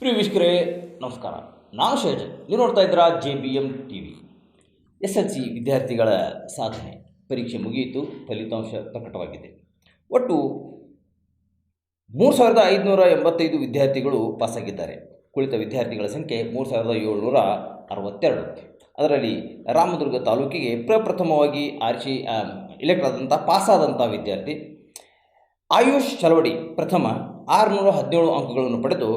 ಪ್ರಿಯ ವೀಕ್ಷಕರೇ ನಮಸ್ಕಾರ. ನಾನು ಶೇಜನ್. ನೀವು ನೋಡ್ತಾ ಇದ್ದೀರಾ JBM TV. SLC ವಿದ್ಯಾರ್ಥಿಗಳ ಸಾಧನೆ. ಪರೀಕ್ಷೆ ಮುಗಿಯಿತು, ಫಲಿತಾಂಶ ಪ್ರಕಟವಾಗಿದೆ. ಒಟ್ಟು 3585 ವಿದ್ಯಾರ್ಥಿಗಳು ಪಾಸಾಗಿದ್ದಾರೆ. ಕುಳಿತ ವಿದ್ಯಾರ್ಥಿಗಳ ಸಂಖ್ಯೆ 3762. ಅದರಲ್ಲಿ ರಾಮದುರ್ಗ ತಾಲೂಕಿಗೆ ಪ್ರಪ್ರಥಮವಾಗಿ ಆರಿಸಿ ಎಲೆಕ್ಟ್ ಆದಂಥ ಪಾಸಾದಂಥ ವಿದ್ಯಾರ್ಥಿ ಆಯುಷ್ ಚಲವಡಿ ಪ್ರಥಮ 617 ಅಂಕಗಳನ್ನು ಪಡೆದು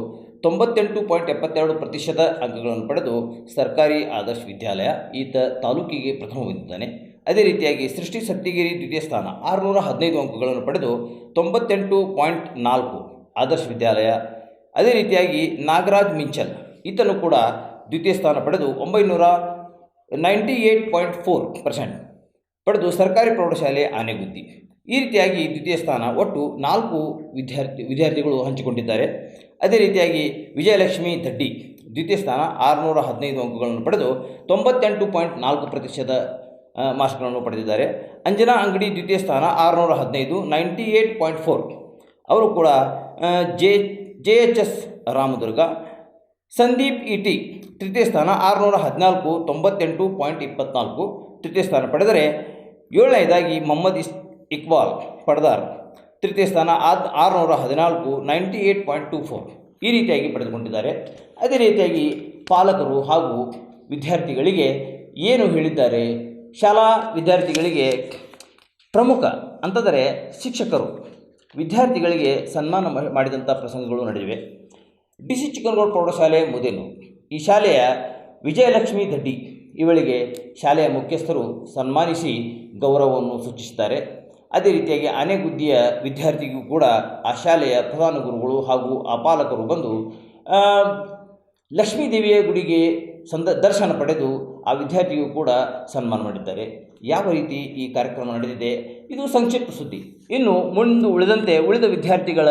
98.72% ಅಂಕಗಳನ್ನು ಪಡೆದು ಸರ್ಕಾರಿ ಆದರ್ಶ ವಿದ್ಯಾಲಯ ಈತ ತಾಲೂಕಿಗೆ ಪ್ರಥಮ ಬಂದಿದ್ದಾನೆ. ಅದೇ ರೀತಿಯಾಗಿ ಸೃಷ್ಟಿ ಸತ್ತಿಗಿರಿ ದ್ವಿತೀಯ ಸ್ಥಾನ 615 ಅಂಕಗಳನ್ನು ಪಡೆದು 98.4 ಆದರ್ಶ ವಿದ್ಯಾಲಯ. ಅದೇ ರೀತಿಯಾಗಿ ನಾಗರಾಜ್ ಮಿಂಚಲ್ ಈತನು ಕೂಡ ದ್ವಿತೀಯ ಸ್ಥಾನ ಪಡೆದು 98.4% ಪಡೆದು ಸರ್ಕಾರಿ ಪ್ರೌಢಶಾಲೆ ಆನೆಗುದ್ದಿ. ಈ ರೀತಿಯಾಗಿ ದ್ವಿತೀಯ ಸ್ಥಾನ ಒಟ್ಟು 4 ವಿದ್ಯಾರ್ಥಿಗಳು ಹಂಚಿಕೊಂಡಿದ್ದಾರೆ. ಅದೇ ರೀತಿಯಾಗಿ ವಿಜಯಲಕ್ಷ್ಮಿ ದಡ್ಡಿ ದ್ವಿತೀಯ ಸ್ಥಾನ 615 ಅಂಕಗಳನ್ನು ಪಡೆದು 98.4% ಮಾರ್ಕ್ಸ್ಗಳನ್ನು ಪಡೆದಿದ್ದಾರೆ. ಅಂಜನಾ ಅಂಗಡಿ ದ್ವಿತೀಯ ಸ್ಥಾನ 615 98.4. ಅವರು ಕೂಡ JHS ರಾಮದುರ್ಗ. ಸಂದೀಪ್ ಇಟಿ ತೃತೀಯ ಸ್ಥಾನ 614 98.24 ತೃತೀಯ ಸ್ಥಾನ ಪಡೆದರೆ, ಏಳನೇದಾಗಿ ಮೊಹಮ್ಮದ್ ಇಕ್ಬಾಲ್ ಪಡ್ದಾರ್ ತೃತೀಯ ಸ್ಥಾನ 614 98.24 ಈ ರೀತಿಯಾಗಿ ಪಡೆದುಕೊಂಡಿದ್ದಾರೆ. ಅದೇ ರೀತಿಯಾಗಿ ಪಾಲಕರು ಹಾಗೂ ವಿದ್ಯಾರ್ಥಿಗಳಿಗೆ ಏನು ಹೇಳಿದ್ದಾರೆ? ಶಾಲಾ ವಿದ್ಯಾರ್ಥಿಗಳಿಗೆ ಪ್ರಮುಖ ಅಂತಂದರೆ ಶಿಕ್ಷಕರು ವಿದ್ಯಾರ್ಥಿಗಳಿಗೆ ಸನ್ಮಾನ ಮಾಡಿದಂಥ ಪ್ರಸಂಗಗಳು ನಡೆದಿವೆ. DC ಚಿಕ್ಕನಗೌಡ ಪ್ರೌಢಶಾಲೆ ಮುದೇನು ಈ ಶಾಲೆಯ ವಿಜಯಲಕ್ಷ್ಮಿ ದಡ್ಡಿ ಇವಳಿಗೆ ಶಾಲೆಯ ಮುಖ್ಯಸ್ಥರು ಸನ್ಮಾನಿಸಿ ಗೌರವವನ್ನು ಸೂಚಿಸುತ್ತಾರೆ. ಅದೇ ರೀತಿಯಾಗಿ ಆನೆಗುದ್ದಿಯ ವಿದ್ಯಾರ್ಥಿಗೂ ಕೂಡ ಆ ಶಾಲೆಯ ಪ್ರಧಾನ ಗುರುಗಳು ಹಾಗೂ ಆ ಪಾಲಕರು ಬಂದು ಲಕ್ಷ್ಮೀದೇವಿಯ ಗುಡಿಗೆ ದರ್ಶನ ಪಡೆದು ಆ ವಿದ್ಯಾರ್ಥಿಗೂ ಕೂಡ ಸನ್ಮಾನ ಮಾಡಿದ್ದಾರೆ. ಯಾವ ರೀತಿ ಈ ಕಾರ್ಯಕ್ರಮ ನಡೆದಿದೆ ಇದು ಸಂಕ್ಷಿಪ್ತ ಸುದ್ದಿ. ಇನ್ನು ಉಳಿದ ವಿದ್ಯಾರ್ಥಿಗಳ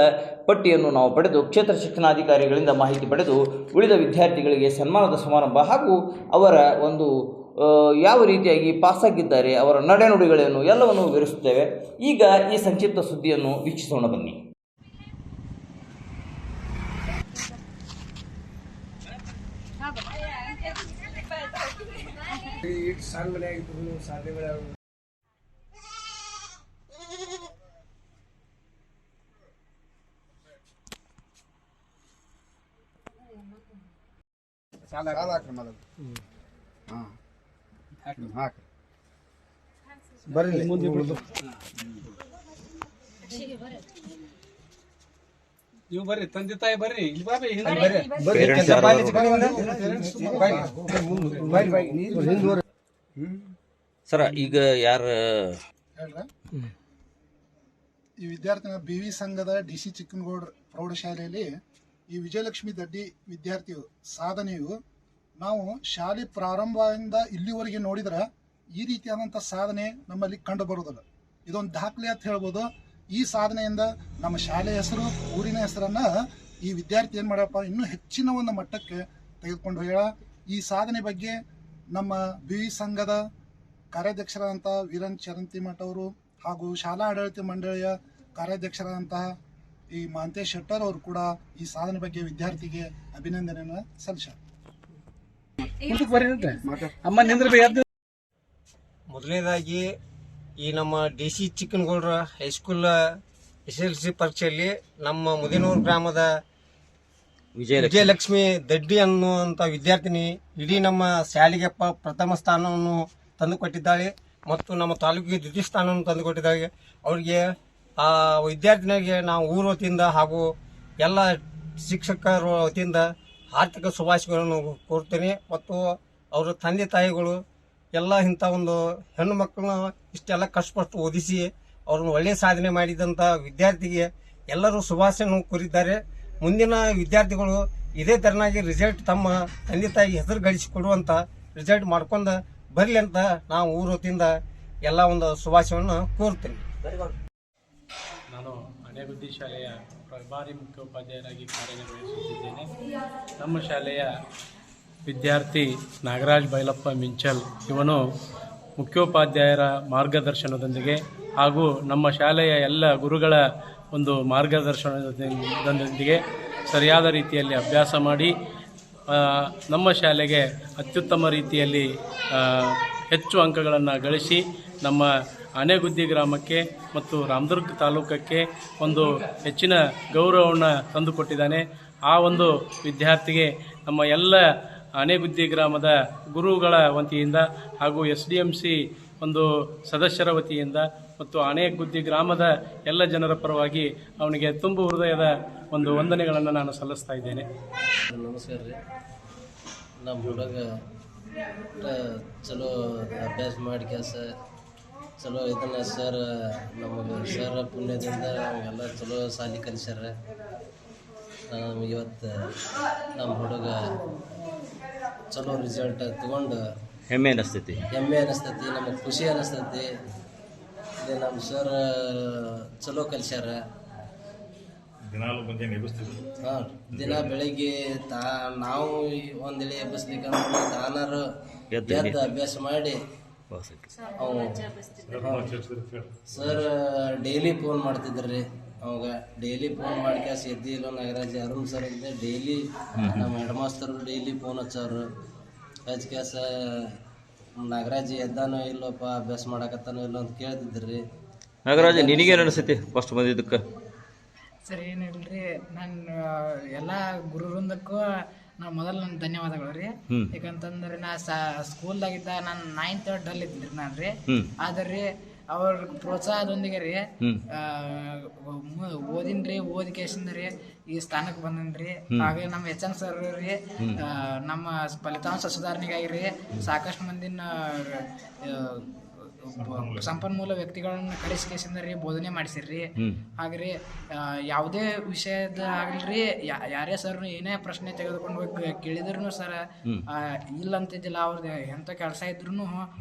ಪಟ್ಟಿಯನ್ನು ನಾವು ಪಡೆದು ಕ್ಷೇತ್ರ ಶಿಕ್ಷಣಾಧಿಕಾರಿಗಳಿಂದ ಮಾಹಿತಿ ಪಡೆದು ಉಳಿದ ವಿದ್ಯಾರ್ಥಿಗಳಿಗೆ ಸನ್ಮಾನದ ಸಮಾರಂಭ ಹಾಗೂ ಅವರ ಒಂದು ಯಾವ ರೀತಿಯಾಗಿ ಪಾಸಾಗಿದ್ದಾರೆ, ಅವರ ನಡೆನುಡಿಗಳನ್ನು ಎಲ್ಲವನ್ನು ವಿವರಿಸುತ್ತೇವೆ. ಈಗ ಈ ಸಂಕ್ಷಿಪ್ತ ಸುದ್ದಿಯನ್ನು ವೀಕ್ಷಿಸೋಣ ಬನ್ನಿ. ಬರ್ರಿ ನೀವು ಬರ್ರಿ, ತಂದೆ ತಾಯಿ ಬರ್ರಿ, ಸರ ಈಗ ಯಾರ ಈ ವಿದ್ಯಾರ್ಥಿನ BV ಸಂಘದ DC ಚಿಕ್ಕನಗೌಡ ಪ್ರೌಢಶಾಲೆಯಲ್ಲಿ ಈ ವಿಜಯಲಕ್ಷ್ಮಿ ದಡ್ಡಿ ವಿದ್ಯಾರ್ಥಿಯು ಸಾಧನೆಯು ನಾವು ಶಾಲೆ ಪ್ರಾರಂಭದಿಂದ ಇಲ್ಲಿವರೆಗೆ ನೋಡಿದ್ರೆ ಈ ರೀತಿಯಾದಂಥ ಸಾಧನೆ ನಮ್ಮಲ್ಲಿ ಕಂಡು ಬರುವುದಿಲ್ಲ. ಇದೊಂದು ದಾಖಲೆ ಅಂತ ಹೇಳ್ಬೋದು. ಈ ಸಾಧನೆಯಿಂದ ನಮ್ಮ ಶಾಲೆಯ ಹೆಸರು, ಊರಿನ ಹೆಸರನ್ನ ಈ ವಿದ್ಯಾರ್ಥಿ ಏನು ಮಾಡ್ಯಪ್ಪ ಇನ್ನೂ ಹೆಚ್ಚಿನ ಒಂದು ಮಟ್ಟಕ್ಕೆ ತೆಗೆದುಕೊಂಡು ಹೇಳ. ಈ ಸಾಧನೆ ಬಗ್ಗೆ ನಮ್ಮ BV ಸಂಘದ ಕಾರ್ಯಾಧ್ಯಕ್ಷರಾದಂಥ ವೀರನ್ ಚರಂತಿಮಠ್ ಅವರು ಹಾಗೂ ಶಾಲಾ ಆಡಳಿತ ಮಂಡಳಿಯ ಕಾರ್ಯಾಧ್ಯಕ್ಷರಾದಂತಹ ಈ ಮಹಂತೇಶ್ ಶೆಟ್ಟರ್ ಅವರು ಕೂಡ ಈ ಸಾಧನೆ ಬಗ್ಗೆ ವಿದ್ಯಾರ್ಥಿಗೆ ಅಭಿನಂದನೆಯನ್ನು ಸಲ್ಲಿಸ್ಯಾರ. ಮೊದಲನೇದಾಗಿ ಈ ನಮ್ಮ DC ಚಿಕ್ಕನಗೌಡರ ಹೈಸ್ಕೂಲ್ SLC ಪರೀಕ್ಷೆಯಲ್ಲಿ ನಮ್ಮ ಮುದೇನೂರು ಗ್ರಾಮದ ವಿಜಯಲಕ್ಷ್ಮಿ ದಡ್ಡಿ ಅನ್ನುವಂಥ ವಿದ್ಯಾರ್ಥಿನಿ ಇಡೀ ನಮ್ಮ ಶಾಲೆಗೆ ಪ್ರಥಮ ಸ್ಥಾನವನ್ನು ತಂದುಕೊಟ್ಟಿದ್ದಾಳೆ ಮತ್ತು ನಮ್ಮ ತಾಲೂಕಿಗೆ ದ್ವಿತೀಯ ಸ್ಥಾನವನ್ನು ತಂದುಕೊಟ್ಟಿದ್ದಾಳೆ. ಅವರಿಗೆ ಆ ವಿದ್ಯಾರ್ಥಿನಿಗೆ ನಾವು ಊರ ವತಿಯಿಂದ ಹಾಗೂ ಎಲ್ಲ ಶಿಕ್ಷಕರ ವತಿಯಿಂದ ಆರ್ಥಿಕ ಶುಭಾಶಯಗಳನ್ನು ಕೋರ್ತೇನೆ. ಮತ್ತು ಅವರ ತಂದೆ ತಾಯಿಗಳು ಎಲ್ಲ ಇಂಥ ಒಂದು ಹೆಣ್ಣು ಮಕ್ಕಳನ್ನ ಇಷ್ಟೆಲ್ಲ ಕಷ್ಟಪಟ್ಟು ಓದಿಸಿ ಅವ್ರನ್ನ ಒಳ್ಳೆಯ ಸಾಧನೆ ಮಾಡಿದಂಥ ವಿದ್ಯಾರ್ಥಿಗೆ ಎಲ್ಲರೂ ಶುಭಾಶಯವನ್ನು ಕೋರಿದ್ದಾರೆ. ಮುಂದಿನ ವಿದ್ಯಾರ್ಥಿಗಳು ಇದೇ ತೆರನಾಗಿ ರಿಸಲ್ಟ್ ತಮ್ಮ ತಂದೆ ತಾಯಿಗೆ ಹೆಸರು ಗಳಿಸಿಕೊಡುವಂಥ ರಿಸಲ್ಟ್ ಮಾಡ್ಕೊಂಡು ಬರಲಿ ಅಂತ ನಾವು ಊರ ವತಿಯಿಂದ ಎಲ್ಲ ಒಂದು ಶುಭಾಶಯವನ್ನು ಕೋರ್ತೇನೆ. ನಾನು ಆನೆಗುದ್ದಿ ಶಾಲೆಯ ಪ್ರಭಾರಿ ಮುಖ್ಯೋಪಾಧ್ಯಾಯರಾಗಿ ಕಾರ್ಯನಿರ್ವಹಿಸುತ್ತಿದ್ದೇನೆ. ನಮ್ಮ ಶಾಲೆಯ ವಿದ್ಯಾರ್ಥಿ ನಾಗರಾಜ್ ಬೈಲಪ್ಪ ಮಿಂಚಲ್ ಇವನು ಮುಖ್ಯೋಪಾಧ್ಯಾಯರ ಮಾರ್ಗದರ್ಶನದೊಂದಿಗೆ ಹಾಗೂ ನಮ್ಮ ಶಾಲೆಯ ಎಲ್ಲ ಗುರುಗಳ ಒಂದು ಮಾರ್ಗದರ್ಶನದೊಂದಿಗೆ ಸರಿಯಾದ ರೀತಿಯಲ್ಲಿ ಅಭ್ಯಾಸ ಮಾಡಿ ನಮ್ಮ ಶಾಲೆಗೆ ಅತ್ಯುತ್ತಮ ರೀತಿಯಲ್ಲಿ ಹೆಚ್ಚು ಅಂಕಗಳನ್ನು ಗಳಿಸಿ ನಮ್ಮ ಆನೆಗುದ್ದಿ ಗ್ರಾಮಕ್ಕೆ ಮತ್ತು ರಾಮದುರ್ಗ ತಾಲೂಕಕ್ಕೆ ಒಂದು ಹೆಚ್ಚಿನ ಗೌರವವನ್ನು ತಂದುಕೊಟ್ಟಿದ್ದಾನೆ. ಆ ಒಂದು ವಿದ್ಯಾರ್ಥಿಗೆ ನಮ್ಮ ಎಲ್ಲ ಆನೆಗುದ್ದಿ ಗ್ರಾಮದ ಗುರುಗಳ ವತಿಯಿಂದ ಹಾಗೂ SDMC ಒಂದು ಸದಸ್ಯರ ವತಿಯಿಂದ ಮತ್ತು ಆನೆಗುದ್ದಿ ಗ್ರಾಮದ ಎಲ್ಲ ಜನರ ಪರವಾಗಿ ಅವನಿಗೆ ತುಂಬು ಹೃದಯದ ಒಂದು ವಂದನೆಗಳನ್ನು ನಾನು ಸಲ್ಲಿಸ್ತಾ ಇದ್ದೇನೆ. ನಮಸ್ಕಾರ ರೀ. ನಮ್ಮ ಹುಡುಗ ಚಲೋ ಅಭ್ಯಾಸ ಮಾಡಿ ಕೆಲಸ ಚಲೋ ಇದನ್ನು ಸರ್ ನಮಗೆ ಸರ್ ಪುಣ್ಯದಿಂದ ನಮಗೆಲ್ಲ ಚಲೋ ಸಾಲಿ ಕಲಿಸ್ಯಾರ. ನಮಗೆ ಇವತ್ತು ನಮ್ಮ ಹುಡುಗ ಚಲೋ ರಿಸಲ್ಟ್ ತಗೊಂಡು ಹೆಮ್ಮೆ ಅನ್ನಿಸ್ತೈತಿ. ನಮಗೆ ಖುಷಿ ಅನ್ನಿಸ್ತೈತಿ. ಇದು ನಮ್ಮ ಸರ್ ಚಲೋ ಕಲಿಸ್ಯಾರ. ಹಾಂ, ದಿನ ಬೆಳಿಗ್ಗೆ ನಾವು ಒಂದೇಳಿ ಎಬ್ಬಿಸ್ಲಿಕ್ಕಂದ್ರೆ ತಾನಾರು ಎದ್ದು ಅಭ್ಯಾಸ ಮಾಡಿ ಸರ್ ಡೈಲಿ ಫೋನ್ ಮಾಡ್ತಿದ್ರಿ. ಅವಾಗ ಡೈಲಿ ಫೋನ್ ಮಾಡ್ಕ್ಯಾಸ ಎದ್ದಿಲ್ಲ ನಾಗರಾಜ್ ಅರುಣ್ ಸರ್ ಇದ್ದೆ ಡೈಲಿ ನಮ್ಮ ಹೆಡ್ ಮಾಸ್ತರು ಡೈಲಿ ಫೋನ್ ಹಚ್ಚೋರು. ಹಚ್ಕ್ಯಾಸ ನಾಗರಾಜ್ ಎದ್ದಾನೋ ಇಲ್ಲಪ್ಪ ಅಭ್ಯಾಸ ಮಾಡಕತ್ತಾನೋ ಇಲ್ಲ ಅಂತ ಕೇಳ್ತಿದ್ರಿ. ನಾಗರಾಜ್ ನಿನಗೇನು ಅನಿಸ್ತೈತಿ ಫಸ್ಟ್ ಬಂದಿದ್ದಕ್ಕೆ? ಸರ್ ಏನಿಲ್ರಿ, ನಾನು ಎಲ್ಲ ಗುರು ವೃಂದಕ್ಕೂ ನಾವು ಮೊದಲು ನನ್ನ ಧನ್ಯವಾದಗಳು ರೀ. ಯಾಕಂತಂದ್ರೆ ನಾ ಸ್ಕೂಲ್ದಾಗಿದ್ದ ನಾನು 9th ಡಲ್ ಇದ್ದಿರಿ ನಾನು ರೀ. ಆದ್ರೆ ಅವ್ರ ಪ್ರೋತ್ಸಾಹದೊಂದಿಗೆ ರೀ ಓದಿನ್ರಿ, ಓದಿಕೆಸಿಂದ ಈ ಸ್ಥಾನಕ್ಕೆ ಬಂದನ್ರಿ. ಹಾಗೆ ನಮ್ಮ HM ಸರ್ ರೀ ನಮ್ಮ ಫಲಿತಾಂಶ ಸುಧಾರಣೆಗಾಗಿ ರೀ ಸಾಕಷ್ಟು ಮಂದಿನ ಸಂಪನ್ಮೂಲ ವ್ಯಕ್ತಿಗಳನ್ನ ಕರೆಸಿಕೆಸಿಂದ ರೀ ಬೋಧನೆ ಮಾಡಿಸಿರ್ರಿ. ಹಾಗೆ ಯಾವುದೇ ವಿಷಯದ ಆಗ್ಲಿ ಯಾರೇ ಸರ್ ಏನೇ ಪ್ರಶ್ನೆ ತೆಗೆದುಕೊಂಡು ಹೋಗಿ ಕೇಳಿದ್ರು ಸರ್ ಇಲ್ಲ ಅಂತಿದ್ದಿಲ್ಲ. ಅವ್ರದ್ದು ಎಂಥ ಕೆಲಸ ಇದ್ರು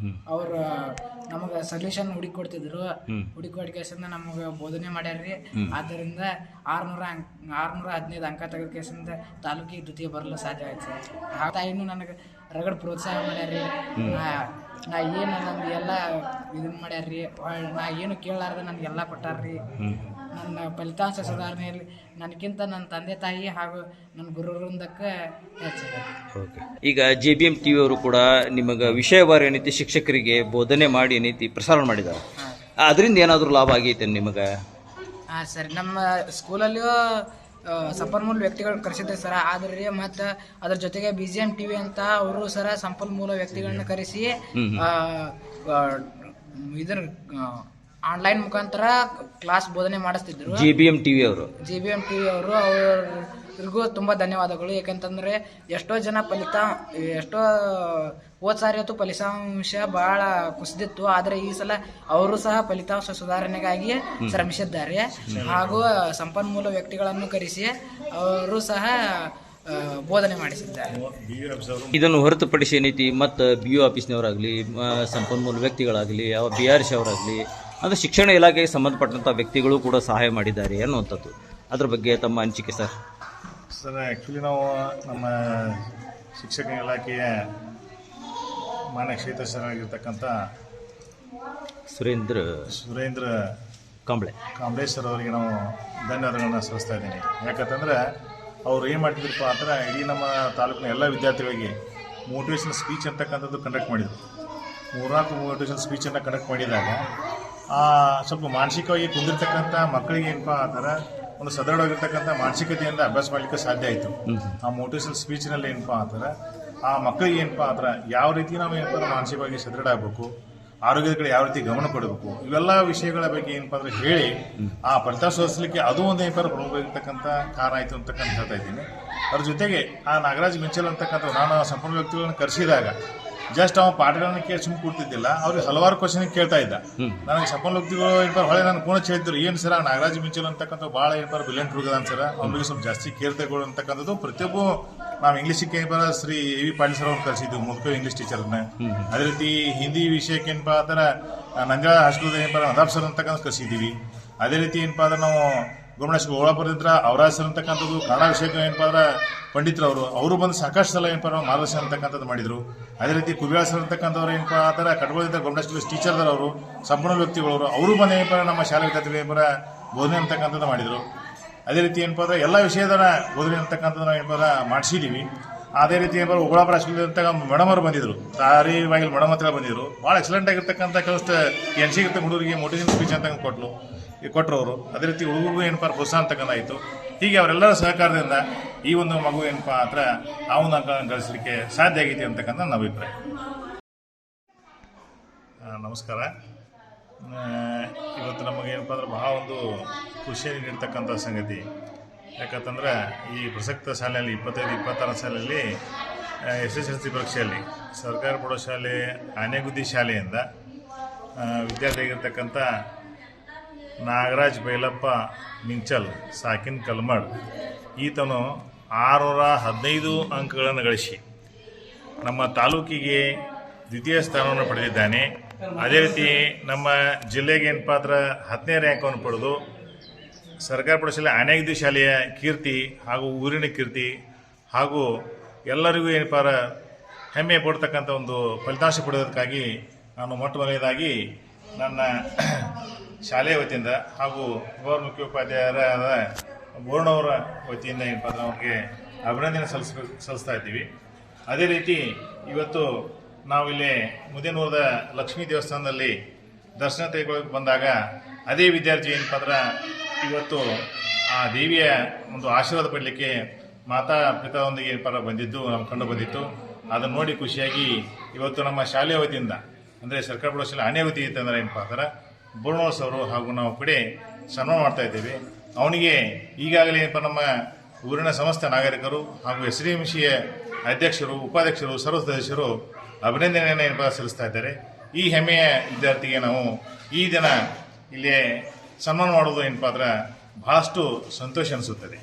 ಅವ್ರು ನಮಗೆ ಸೊಲ್ಯೂಷನ್ ಹುಡುಕೊಡ್ತಿದ್ರು. ಹುಡುಕೊಡ್ಕೆಸಿಂದ ನಮಗೆ ಬೋಧನೆ ಮಾಡ್ಯಾರ್ರಿ. ಆದ್ದರಿಂದ 615 ಅಂಕ ತೆಗೆದ ಕೇಸಿಂದ ತಾಲೂಕಿಗೆ ದ್ವಿತೀಯ ಬರಲು ಸಾಧ್ಯ ಆಯ್ತು ಸರ್. ಆ ತಾಯಿನೂ ನನಗೆ ರಗಡ್ ಪ್ರೋತ್ಸಾಹ ಮಾಡ್ಯಾರ್ರಿ. ನಾ ಏನು ನಮಗೆಲ್ಲ ಇದನ್ನು ಮಾಡ್ಯಾರ್ರಿ. ನಾ ಏನು ಕೇಳಾರ್ದೆ ನನಗೆಲ್ಲ ಕೊಟ್ಟಾರ್ರಿ. ನನ್ನ ಫಲಿತಾಂಶ ಸುಧಾರಣೆಯಲ್ಲಿ ನನಗಿಂತ ನನ್ನ ತಂದೆ ತಾಯಿ ಹಾಗೂ ನನ್ನ ಗುರು ವೃಂದಕ್ಕೆ ಹೆಚ್ಚಿದೆ. ಈಗ JBM TV ಅವರು ಕೂಡ ನಿಮಗೆ ವಿಷಯವಾರು ಏನೈತಿ ಶಿಕ್ಷಕರಿಗೆ ಬೋಧನೆ ಮಾಡಿ ಏನೈತಿ ಪ್ರಸಾರ ಮಾಡಿದ್ದಾರೆ. ಅದರಿಂದ ಏನಾದರೂ ಲಾಭ ಆಗೈತೆ ನಿಮಗೆ? ಹಾಂ ಸರ್, ನಮ್ಮ ಸ್ಕೂಲಲ್ಲಿಯೂ ಸಂಪನ್ಮೂಲ ವ್ಯಕ್ತಿಗಳು ಕರೆಸಿದ್ದೆ ಸರ. ಆದರೆ ಮತ್ತು ಅದ್ರ ಜೊತೆಗೆ BGM TV ಅಂತ ಅವರು ಸರ ಸಂಪನ್ಮೂಲ ವ್ಯಕ್ತಿಗಳನ್ನ ಕರೆಸಿ ಇದರ ಆನ್ಲೈನ್ ಮುಖಾಂತರ ಕ್ಲಾಸ್ ಬೋಧನೆ ಮಾಡಿಸ್ತಿದ್ರು. JBM TV ಅವರು ಅವ್ರಿಗೂ ತುಂಬ ಧನ್ಯವಾದಗಳು. ಯಾಕಂತಂದರೆ ಎಷ್ಟೋ ಜನ ಎಷ್ಟೋ ಹೋದ ಸಾರಿ ಹೊತ್ತು ಫಲಿತಾಂಶ ಭಾಳ ಕುಸಿದಿತ್ತು. ಆದರೆ ಈ ಸಲ ಅವರು ಸಹ ಫಲಿತಾಂಶ ಸುಧಾರಣೆಗಾಗಿ ಶ್ರಮಿಸಿದ್ದಾರೆ. ಹಾಗೂ ಸಂಪನ್ಮೂಲ ವ್ಯಕ್ತಿಗಳನ್ನು ಕರೆಸಿ ಅವರು ಸಹ ಬೋಧನೆ ಮಾಡಿಸಿದ್ದಾರೆ. ಇದನ್ನು ಹೊರತುಪಡಿಸಿ ಏನೈತಿ ಮತ್ತು BO ಆಫೀಸ್ನವರಾಗಲಿ ಸಂಪನ್ಮೂಲ ವ್ಯಕ್ತಿಗಳಾಗಲಿ ಯಾವ BRC ಅವರಾಗಲಿ ಅಂದರೆ ಶಿಕ್ಷಣ ಇಲಾಖೆಗೆ ಸಂಬಂಧಪಟ್ಟಂಥ ವ್ಯಕ್ತಿಗಳು ಕೂಡ ಸಹಾಯ ಮಾಡಿದ್ದಾರೆ ಅನ್ನುವಂಥದ್ದು. ಅದ್ರ ಬಗ್ಗೆ ತಮ್ಮ ಅನಿಸಿಕೆ ಸರ್? ಸರ್, ಆ್ಯಕ್ಚುಲಿ ನಾವು ನಮ್ಮ ಶಿಕ್ಷಣ ಇಲಾಖೆಯ ಮಾನ್ಯ ಕ್ಷೇತ್ರ ಸಚಿವರಾಗಿರ್ತಕ್ಕಂಥ ಸುರೇಂದ್ರ ಕಾಂಬ್ಳೆ ಸರ್ ಅವರಿಗೆ ನಾವು ಧನ್ಯವಾದಗಳನ್ನ ಸಲ್ಲಿಸ್ತಾ ಇದ್ದೀನಿ. ಯಾಕಂತಂದರೆ ಅವ್ರು ಏನು ಮಾಡ್ತಿದ್ರಪ್ಪ ಅಂದ್ರೆ ಇಡೀ ನಮ್ಮ ತಾಲೂಕಿನ ಎಲ್ಲ ವಿದ್ಯಾರ್ಥಿಗಳಿಗೆ ಮೋಟಿವೇಶನ್ ಸ್ಪೀಚ್ ಅಂತಕ್ಕಂಥದ್ದು ಕಂಡಕ್ಟ್ ಮಾಡಿದರು. 3-4 ಮೋಟಿವೇಶನ್ ಸ್ಪೀಚನ್ನು ಕಂಡಕ್ಟ್ ಮಾಡಿದಾಗ ಸ್ವಲ್ಪ ಮಾನಸಿಕವಾಗಿ ಕುಂದಿರ್ತಕ್ಕಂಥ ಮಕ್ಕಳಿಗೆ ಏನಪ್ಪ ಅಂದ್ರೆ ಒಂದು ಸದೃಢವಾಗಿರ್ತಕ್ಕಂಥ ಮಾನಸಿಕತೆಯಿಂದ ಅಭ್ಯಾಸ ಮಾಡಲಿಕ್ಕೆ ಸಾಧ್ಯ ಆಯಿತು. ಆ ಮೋಟಿವೇಶನ್ ಸ್ಪೀಚ್ನಲ್ಲಿ ಏನಪ್ಪ ಅಂದ್ರೆ ಆ ಮಕ್ಕಳಿಗೆ ಏನಪ್ಪ ಅಂದ್ರೆ ಯಾವ ರೀತಿ ನಾವು ಏನಪ್ಪ ಮಾನಸಿಕವಾಗಿ ಸದೃಢ ಆಗಬೇಕು, ಆರೋಗ್ಯದ ಕಡೆ ಯಾವ ರೀತಿ ಗಮನ ಕೊಡಬೇಕು, ಇವೆಲ್ಲ ವಿಷಯಗಳ ಬಗ್ಗೆ ಏನಪ್ಪ ಅಂದ್ರೆ ಹೇಳಿ ಆ ಫಲಿತಾಂಶ ಸೋಲಿಸಲಿಕ್ಕೆ ಅದು ಒಂದು ಏನಪ್ಪ ಪ್ರಮುಖವಾಗಿರ್ತಕ್ಕಂಥ ಕಾರಣ ಆಯಿತು ಅಂತಕ್ಕಂಥ ಹೇಳ್ತಾ ಇದ್ದೀನಿ. ಅದ್ರ ಜೊತೆಗೆ ಆ ನಾಗರಾಜ್ ಮಿಂಚಲ್ ಅಂತಕ್ಕಂಥ ನಾನು ಸಂಪೂರ್ಣ ವ್ಯಕ್ತಿಗಳನ್ನು ಕರೆಸಿದಾಗ ಜಸ್ಟ್ ಅವ ಪಾಠಗಳನ್ನ ಕೇಳಿ ಸುಮ್ಮನೆ ಕೂಡ್ತಿದ್ದಿಲ್ಲ, ಅವ್ರಿಗೆ ಹಲವಾರು ಕ್ವಶನ್ ಕೇಳ್ತಾ ಇದ್ದ. ನನಗೆ ಸಂಪನ್ಮೂಲ ವ್ಯಕ್ತಿಗಳು ಏನಪ್ಪ ಹೊಳೆ ನಾನು ಕೂಡ ಹೇಳಿದ್ರು, ಏನು ಸರ್ ನಾಗರಾಜ್ ಮಿಂಚಲ್ ಅಂತಕ್ಕಂಥ ಭಾಳ ಏನಪ್ಪ ಬ್ರಿಲಿಯಂಟ್ ಹುಡುಗ ಸರ್, ಅವ್ರಿಗೆ ಸ್ವಲ್ಪ ಜಾಸ್ತಿ ಕೇರ್ ತಗೊಳ್ಳೋ ಅಂತಕ್ಕಂಥದ್ದು. ಪ್ರತಿಯೊಬ್ಬ ನಾವು ಇಂಗ್ಲೀಷಕ್ಕೆ ಏನಪ್ಪ ಶ್ರೀ AV ಪಾಟೀಲ್ ಸರ್ ಅವ್ರು ಕರೆಸಿದ್ವಿ, ಮುದುಕ ಇಂಗ್ಲೀಷ್ ಟೀಚರ್ನ. ಅದೇ ರೀತಿ ಹಿಂದಿ ವಿಷಯಕ್ಕೆ ಏನಪ್ಪ ಅಂದ್ರೆ ನಂಜಾಳ ಹಾಸ್ಟೆಲ್ ಏನಪ್ಪ ನದಾಬ್ ಸರ್ ಅಂತಕ್ಕಂಥ ಕರೆಸಿದ್ದೀವಿ. ಅದೇ ರೀತಿ ಏನಪ್ಪ ಅಂದ್ರೆ ನಾವು ಗೋಮಣೇಶ್ವರ ಓಳಾಪುರದಿಂದ ಅವರಾಜ್ ಸರ್ ಅಂತಕ್ಕಂಥದ್ದು ಕನ್ನಡ ವಿಷಯಕ್ಕೆ ಏನಪ್ಪ ಅಂದ್ರೆ ಪಂಡಿತರವರು ಅವರು ಬಂದು ಸಾಕಷ್ಟು ಸಲ ಏನಪ್ಪ ಮಾರ್ಗದರ್ಶನ ಅಂತಕ್ಕಂಥದ್ದು ಮಾಡಿದರು. ಅದೇ ರೀತಿ ಕುಬಿಯಾಳ ಸರ್ ಅಂತಕ್ಕಂಥವ್ರು ಏನಪ್ಪ ಆ ಥರ ಕಟ್ಕೊಳ್ಳಿದ್ದ ಗೋಮಣೇಶ್ವರ ಟೀಚರ್ದವರು ಸಂಪೂರ್ಣ ವ್ಯಕ್ತಿಗಳವರು ಅವರು ಬಂದು ಏನಪ್ಪ ನಮ್ಮ ಶಾಲಾ ವಿದ್ಯಾರ್ಥಿಗಳು ಏನಪ್ಪ ಬೋಧನೆ ಅಂತಕ್ಕಂಥದ್ದು ಮಾಡಿದರು. ಅದೇ ರೀತಿ ಏನಪ್ಪ ಅಂದ್ರೆ ಎಲ್ಲ ವಿಷಯದ ಓದ್ರಿ ಅಂತಕ್ಕಂಥದ್ದು ನಾವು ಏನಪ್ಪ ಮಾಡಿಸಿದ್ದೀವಿ. ಅದೇ ರೀತಿ ಏನಪ್ಪ ಉಗುಳಾಪುರ ಹಾಸ್ಪಿಟಲ್ ಅಂತ ಮೇಡಮ್ ಅವರು ಬಂದಿದ್ರು, ತಾರಿ ಬಾಗಿಲು ಮೇಡಮ್ ಹತ್ರ ಬಂದಿದ್ರು. ಭಾಳ ಎಕ್ಸಲೆಂಟ್ ಆಗಿರ್ತಕ್ಕಂಥ ಕೆಲವಷ್ಟು ಎನ್ ಸಿ ಹುಡುಗರಿಗೆ ಮೋಟಿವೇಶನ್ ಸ್ಪೀಚ್ ಅಂತ ಕೊಟ್ಟರು ಅವರು. ಅದೇ ರೀತಿ ಹುಡುಗರಿಗೂ ಏನಪ್ಪ ಪ್ರೋತ್ಸಾಹ ಅಂತಕ್ಕಂಥಾಯಿತು. ಹೀಗೆ ಅವರೆಲ್ಲರ ಸಹಕಾರದಿಂದ ಈ ಒಂದು ಮಗು ಏನಪ್ಪ ಅಂದ್ರೆ ಆ ಒಂದು ಅಂಕಗಳನ್ನು ಗಳಿಸಲಿಕ್ಕೆ ಸಾಧ್ಯ ಆಗೈತಿ ಅಂತಕ್ಕಂಥ ನನ್ನ ಅಭಿಪ್ರಾಯ. ನಮಸ್ಕಾರ. ಇವತ್ತು ನಮಗೇನಪ್ಪ ಅಂದ್ರೆ ಬಹಳ ಒಂದು ಖುಷಿಯನ್ನು ನೀಡ್ತಕ್ಕಂಥ ಸಂಗತಿ. ಯಾಕಂತಂದ್ರೆ ಈ ಪ್ರಸಕ್ತ ಶಾಲೆಯಲ್ಲಿ 25-26 ಸಾಲಲ್ಲಿ SSLC ಪರೀಕ್ಷೆಯಲ್ಲಿ ಸರ್ಕಾರಿ ಪ್ರೌಢಶಾಲೆ ಆನೆಗುದ್ದಿ ಶಾಲೆಯಿಂದ ವಿದ್ಯಾರ್ಥಿಯಾಗಿರ್ತಕ್ಕಂಥ ನಾಗರಾಜ್ ಬೈಲಪ್ಪ ಮಿಂಚಲ್ ಸಾಕಿನ್ ಕಲ್ಮಡ್ ಈತನು 615 ಅಂಕಗಳನ್ನು ಗಳಿಸಿ ನಮ್ಮ ತಾಲೂಕಿಗೆ ದ್ವಿತೀಯ ಸ್ಥಾನವನ್ನು ಪಡೆದಿದ್ದಾನೆ. ಅದೇ ರೀತಿ ನಮ್ಮ ಜಿಲ್ಲೆಗೆ ಏನಪ್ಪ ಅಂದ್ರೆ 10ನೇ ರ್ಯಾಂಕನ್ನು ಪಡೆದು ಸರ್ಕಾರಿ ಪ್ರೌಢಶಾಲೆ ಆನೆಗುದ್ದಿ ಶಾಲೆಯ ಕೀರ್ತಿ ಹಾಗೂ ಊರಿನ ಕೀರ್ತಿ ಹಾಗೂ ಎಲ್ಲರಿಗೂ ಏನಪ್ಪ ಹೆಮ್ಮೆ ಪಡ್ತಕ್ಕಂಥ ಒಂದು ಫಲಿತಾಂಶ ಪಡೆಯೋದಕ್ಕಾಗಿ ನಾನು ಮೊಟ್ಟ ಮೊದಲನೇದಾಗಿ ನನ್ನ ಶಾಲೆಯ ವತಿಯಿಂದ ಹಾಗೂ ಗೌರವ ಮುಖ್ಯೋಪಾಧ್ಯಾಯರಾದ ಬೋರ್ಣವರ ವತಿಯಿಂದ ಏನಪ್ಪ ಅಂದ್ರೆ ಅವ್ರಿಗೆ ಅಭಿನಂದನೆ ಸಲ್ಲಿಸ್ತಾ ಇದ್ದೀವಿ. ಅದೇ ರೀತಿ ಇವತ್ತು ನಾವಿಲ್ಲಿ ಮುದೇನೂರದ ಲಕ್ಷ್ಮೀ ದೇವಸ್ಥಾನದಲ್ಲಿ ದರ್ಶನ ತೆಗೆದುಕೊಳ್ಳಕ್ಕೆ ಬಂದಾಗ ಅದೇ ವಿದ್ಯಾರ್ಥಿ ಏನಪ್ಪ ಅಂದ್ರೆ ಇವತ್ತು ಆ ದೇವಿಯ ಒಂದು ಆಶೀರ್ವಾದ ಪಡಲಿಕ್ಕೆ ಮಾತಾ ಪಿತಾದೊಂದಿಗೆ ಏನಪ್ಪ ಬಂದಿದ್ದು ನಮ್ಗೆ ಕಂಡು ಬಂದಿತ್ತು. ಅದನ್ನು ನೋಡಿ ಖುಷಿಯಾಗಿ ಇವತ್ತು ನಮ್ಮ ಶಾಲೆಯ ವತಿಯಿಂದ ಅಂದರೆ ಸರ್ಕಾರಿ ಪ್ರೌಢಶಾಲೆ ಆನೆ ವತಿ ಅಂತಂದ್ರೆ ಏನಪ್ಪ ಅಂದ್ರೆ ಬೋರ್ಣೋಸ್ ಅವರು ಹಾಗೂ ನಾವು ಕಡೆ ಸನ್ಮಾನ ಮಾಡ್ತಾ ಇದ್ದೇವೆ. ಅವನಿಗೆ ಈಗಾಗಲೇ ಏನಪ್ಪ ನಮ್ಮ ಊರಿನ ಸಮಸ್ತ ನಾಗರಿಕರು ಹಾಗೂ SDMCಯ ಅಧ್ಯಕ್ಷರು, ಉಪಾಧ್ಯಕ್ಷರು, ಸರ್ವ ಸದಸ್ಯರು ಅಭಿನಂದನೆಯನ್ನು ಏನಪ್ಪ ಸಲ್ಲಿಸ್ತಾ ಇದ್ದಾರೆ. ಈ ಹೆಮ್ಮೆಯ ವಿದ್ಯಾರ್ಥಿಗೆ ನಾವು ಈ ದಿನ ಇಲ್ಲಿ ಸನ್ಮಾನ ಮಾಡೋದು ಏನಪ್ಪ ಅಂದ್ರೆ ಬಹಳಷ್ಟು ಸಂತೋಷ ಅನಿಸುತ್ತದೆ.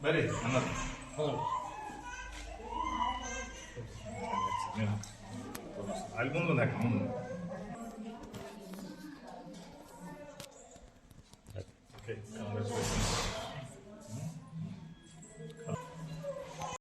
ಬರ್ರಿ ಅನ್ನೋದು ಅಲ್ಲಿ ಮುಂದೆ ಹಾಕಿ ಮುಂದೆ. Okay, congratulations.